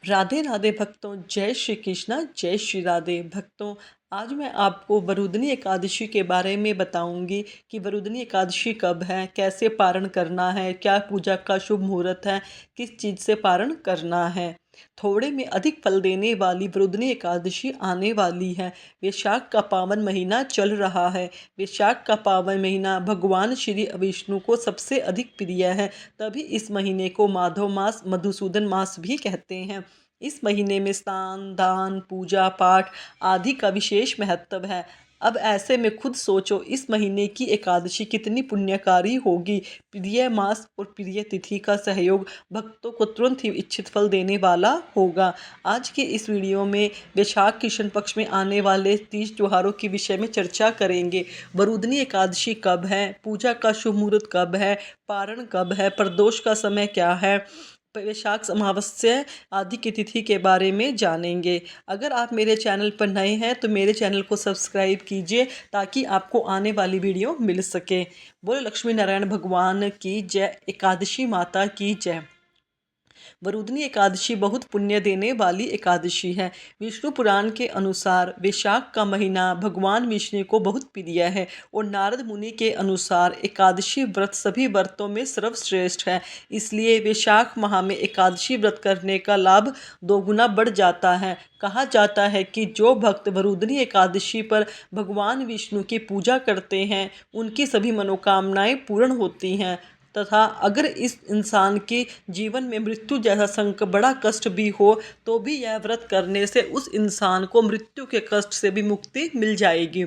राधे राधे भक्तों, जय श्री कृष्णा, जय श्री राधे भक्तों। आज मैं आपको वरुदनी एकादशी के बारे में बताऊंगी कि वरुदनी एकादशी कब है, कैसे पारण करना है, क्या पूजा का शुभ मुहूर्त है, किस चीज़ से पारण करना है। थोड़े में अधिक फल देने वाली वरुदनी एकादशी आने वाली है। वैशाख का पावन महीना चल रहा है। वैशाख का पावन महीना भगवान श्री विष्णु को सबसे अधिक प्रिय है। तभी इस महीने को माधव मास, मधुसूदन मास भी कहते हैं। इस महीने में स्नान, दान, पूजा पाठ आदि का विशेष महत्व है। अब ऐसे में खुद सोचो, इस महीने की एकादशी कितनी पुण्यकारी होगी। प्रिय मास और प्रिय तिथि का सहयोग भक्तों को तुरंत ही इच्छित फल देने वाला होगा। आज के इस वीडियो में वैशाख कृष्ण पक्ष में आने वाले तीज त्योहारों के विषय में चर्चा करेंगे। वरुदनी एकादशी कब है, पूजा का शुभ मुहूर्त कब है, पारण कब है, प्रदोष का समय क्या है, वैशाख अमावस्या आदि की तिथि के बारे में जानेंगे। अगर आप मेरे चैनल पर नए हैं तो मेरे चैनल को सब्सक्राइब कीजिए ताकि आपको आने वाली वीडियो मिल सके। बोलो लक्ष्मी नारायण भगवान की जय, एकादशी माता की जय। वरुदनी एकादशी बहुत पुण्य देने वाली एकादशी है। विष्णु पुराण के अनुसार वैशाख का महीना भगवान विष्णु को बहुत प्रिय है और नारद मुनि के अनुसार एकादशी व्रत सभी व्रतों में सर्वश्रेष्ठ है। इसलिए वैशाख माह में एकादशी व्रत करने का लाभ दोगुना बढ़ जाता है। कहा जाता है कि जो भक्त वरुदनी एकादशी पर भगवान विष्णु की पूजा करते हैं उनकी सभी मनोकामनाएं पूर्ण होती हैं, तथा अगर इस इंसान के जीवन में मृत्यु जैसा संकट, बड़ा कष्ट भी हो तो भी यह व्रत करने से उस इंसान को मृत्यु के कष्ट से भी मुक्ति मिल जाएगी।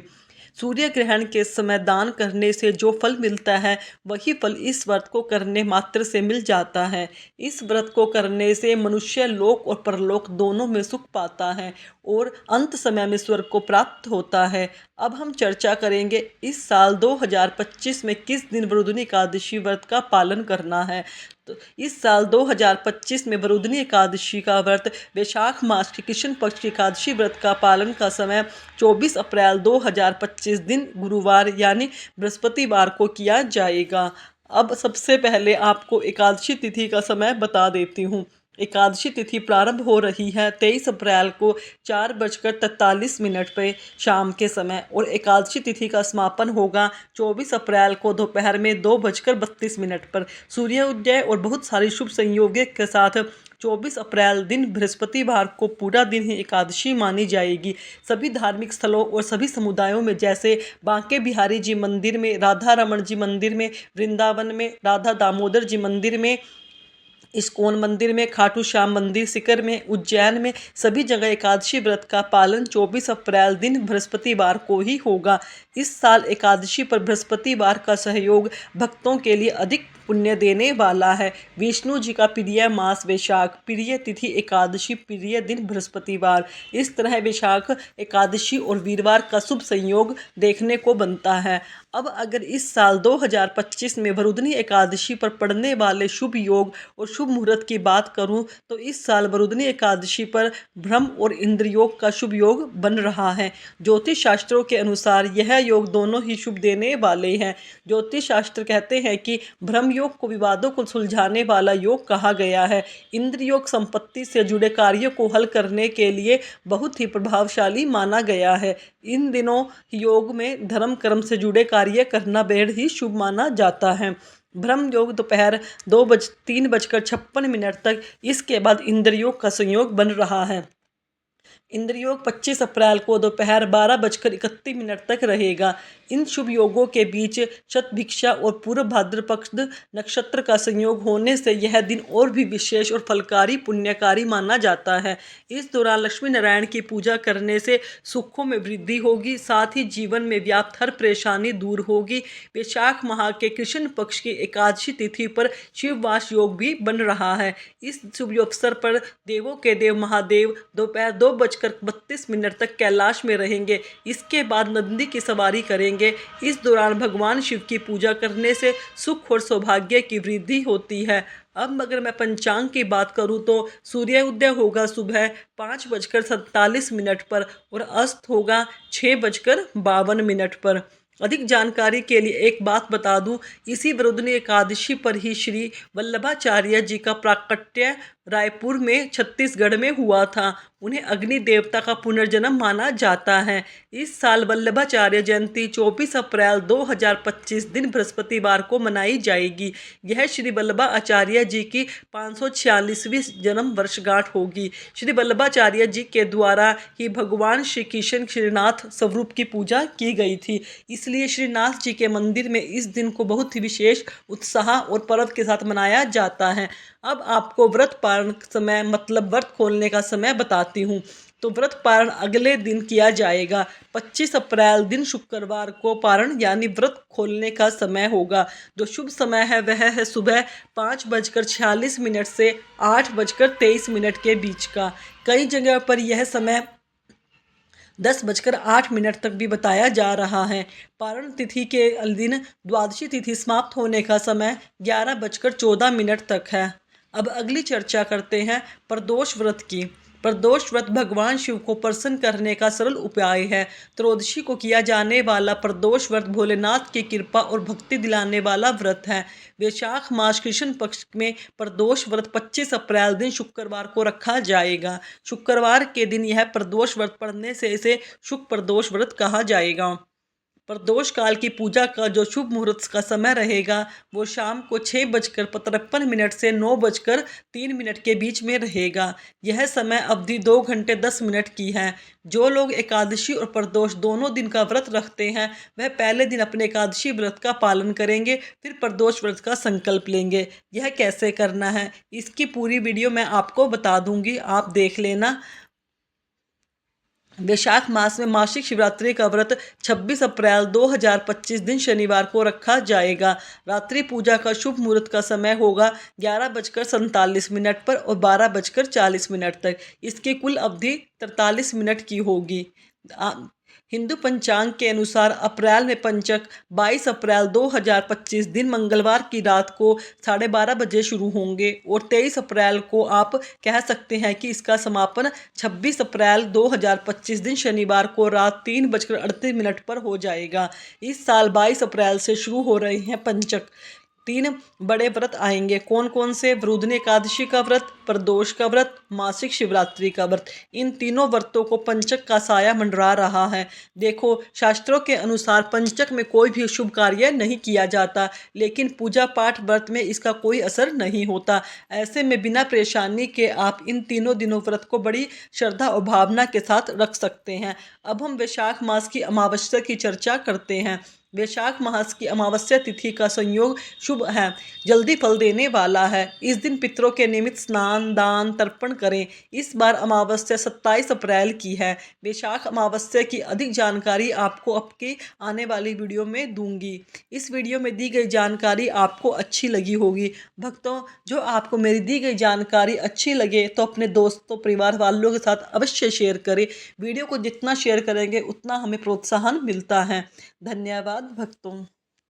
सूर्य ग्रहण के समय दान करने से जो फल मिलता है वही फल इस व्रत को करने मात्र से मिल जाता है। इस व्रत को करने से मनुष्य लोक और परलोक दोनों में सुख पाता है और अंत समय में स्वर्ग को प्राप्त होता है। अब हम चर्चा करेंगे इस साल 2025 में किस दिन वरुदनी एकादशी व्रत का पालन करना है। तो इस साल 2025 में वरुदनी एकादशी का व्रत वैशाख मास की कृष्ण पक्ष की एकादशी व्रत का पालन का समय 24 अप्रैल 2025 दिन गुरुवार यानी बृहस्पतिवार को किया जाएगा। अब सबसे पहले आपको एकादशी तिथि का समय बता देती हूँ। एकादशी तिथि प्रारंभ हो रही है 23 अप्रैल को 4:43 पे शाम के समय और एकादशी तिथि का समापन होगा 24 अप्रैल को दोपहर में 2:32 पर। सूर्योदय और बहुत सारी शुभ संयोगों के साथ 24 अप्रैल दिन बृहस्पतिवार को पूरा दिन ही एकादशी मानी जाएगी। सभी धार्मिक स्थलों और सभी समुदायों में, जैसे बांके बिहारी जी मंदिर में, राधा रमन जी मंदिर में, वृंदावन में राधा दामोदर जी मंदिर में, इस्कॉन मंदिर में, खाटू श्याम मंदिर सीकर में, उज्जैन में, सभी जगह एकादशी व्रत का पालन 24 अप्रैल दिन बृहस्पतिवार को ही होगा। इस साल एकादशी पर बृहस्पतिवार का सहयोग भक्तों के लिए अधिक पुण्य देने वाला है। विष्णु जी का प्रिय मास वैशाख, प्रिय तिथि एकादशी, प्रिय दिन बृहस्पतिवार। इस तरह वैशाख एकादशी और वीरवार का शुभ संयोग देखने को बनता है। अब अगर इस साल 2025 में वरुदनी एकादशी पर पड़ने वाले शुभ योग और शुभ मुहूर्त की बात करूं तो इस साल वरुदनी एकादशी पर ब्रह्म और इंद्र योग का शुभ योग बन रहा है। ज्योतिष शास्त्रों के अनुसार यह योग दोनों ही शुभ देने वाले हैं। ज्योतिष शास्त्र कहते हैं कि ब्रह्म योग को विवादों को सुलझाने वाला योग कहा गया है। इंद्र योग संपत्ति से जुड़े कार्यों को हल करने के लिए बहुत ही प्रभावशाली माना गया है। इन दिनों योग में धर्म कर्म से जुड़े कार्य करना बेहद ही शुभ माना जाता है। ब्रह्म योग दोपहर 3:56 तक, इसके बाद इंद्र योग का संयोग बन रहा है। इंद्र योग 25 अप्रैल को दोपहर 12:31 तक रहेगा। इन शुभ योगों के बीच शतभिक्षा और पूर्व भाद्रपद नक्षत्र का संयोग होने से यह दिन और भी विशेष और फलकारी पुण्यकारी माना जाता है। इस दौरान लक्ष्मी नारायण की पूजा करने से सुखों में वृद्धि होगी, साथ ही जीवन में व्याप्त हर परेशानी दूर होगी। वैशाख माह के कृष्ण पक्ष की एकादशी तिथि पर शिववास योग भी बन रहा है। इस शुभ अवसर पर देवों के देव महादेव दोपहर 2:32 तक कैलाश में रहेंगे। इसके बाद नंदी की सवारी करेंगे। इस दौरान भगवान शिव की पूजा करने से सुख और सौभाग्य की वृद्धि होती है। अब अगर मैं पंचांग की बात करूं तो सूर्योदय होगा सुबह 5:47 पर और अस्त होगा 6:52 पर। अधिक जानकारी के लिए एक बात बता दूं, इसी वरुदनी एकादशी पर ही श्री वल्लभाचार्य जी का प्राकट्य रायपुर में छत्तीसगढ़ में हुआ था। उन्हें अग्नि देवता का पुनर्जन्म माना जाता है। इस साल वल्लभाचार्य जयंती 24 अप्रैल 2025 दिन बृहस्पतिवार को मनाई जाएगी। यह श्री वल्लभाचार्य जी की 546वीं जन्म वर्षगांठ होगी। श्री वल्लभाचार्य जी के द्वारा ही भगवान श्री कृष्ण श्रीनाथ स्वरूप की पूजा की गई थी। इसलिए श्रीनाथ जी के मंदिर में इस दिन को बहुत ही विशेष उत्साह और पर्व के साथ मनाया जाता है। अब आपको व्रत पारण समय मतलब व्रत खोलने का समय बताती हूँ। तो व्रत पारण अगले दिन किया जाएगा। 25 अप्रैल दिन शुक्रवार को पारण यानी व्रत खोलने का समय होगा। जो शुभ समय है वह है सुबह 5:46 से 8:23 के बीच का। कई जगह पर यह समय 10:08 तक भी बताया जा रहा है। पारण तिथि के दिन द्वादशी तिथि समाप्त होने का समय 11:14 तक है। अब अगली चर्चा करते हैं प्रदोष व्रत की। प्रदोष व्रत भगवान शिव को प्रसन्न करने का सरल उपाय है। त्रयोदशी को किया जाने वाला प्रदोष व्रत भोलेनाथ की कृपा और भक्ति दिलाने वाला व्रत है। वैशाख मास कृष्ण पक्ष में प्रदोष व्रत 25 अप्रैल दिन शुक्रवार को रखा जाएगा। शुक्रवार के दिन यह प्रदोष व्रत पढ़ने से इसे शुभ प्रदोष व्रत कहा जाएगा। प्रदोष काल की पूजा का जो शुभ मुहूर्त का समय रहेगा वो शाम को 6:53 से 9:03 के बीच में रहेगा। यह समय अवधि 2 घंटे 10 मिनट की है। जो लोग एकादशी और प्रदोष दोनों दिन का व्रत रखते हैं वह पहले दिन अपने एकादशी व्रत का पालन करेंगे, फिर प्रदोष व्रत का संकल्प लेंगे। यह कैसे करना है इसकी पूरी वीडियो मैं आपको बता दूंगी, आप देख लेना। वैशाख मास में मासिक शिवरात्रि का व्रत 26 अप्रैल 2025 दिन शनिवार को रखा जाएगा। रात्रि पूजा का शुभ मुहूर्त का समय होगा 11:47 पर और 12:40 तक। इसकी कुल अवधि 43 मिनट की होगी। हिंदू पंचांग के अनुसार अप्रैल में पंचक 22 अप्रैल 2025 दिन मंगलवार की रात को 12:30 बजे शुरू होंगे और 23 अप्रैल को आप कह सकते हैं कि इसका समापन 26 अप्रैल 2025 दिन शनिवार को रात 3:38 पर हो जाएगा। इस साल 22 अप्रैल से शुरू हो रहे हैं पंचक। 3 बड़े व्रत आएंगे। कौन कौन से? वरुदनी एकादशी का व्रत, प्रदोष का व्रत, मासिक शिवरात्रि का व्रत। इन तीनों व्रतों को पंचक का साया मंडरा रहा है। देखो, शास्त्रों के अनुसार पंचक में कोई भी शुभ कार्य नहीं किया जाता, लेकिन पूजा पाठ व्रत में इसका कोई असर नहीं होता। ऐसे में बिना परेशानी के आप इन तीनों दिनों व्रत को बड़ी श्रद्धा और भावना के साथ रख सकते हैं। अब हम वैशाख मास की अमावस्या की चर्चा करते हैं। वैशाख मास की अमावस्या तिथि का संयोग शुभ है, जल्दी फल देने वाला है। इस दिन पितरों के निमित्त स्नान, दान, तर्पण करें। इस बार अमावस्या 27 अप्रैल की है। वैशाख अमावस्या की अधिक जानकारी आपको आपकी आने वाली वीडियो में दूंगी। इस वीडियो में दी गई जानकारी आपको अच्छी लगी होगी। भक्तों, जो आपको मेरी दी गई जानकारी अच्छी लगे तो अपने दोस्तों, परिवार वालों के साथ अवश्य शेयर करें। वीडियो को जितना शेयर करेंगे उतना हमें प्रोत्साहन मिलता है। धन्यवाद भक्तों।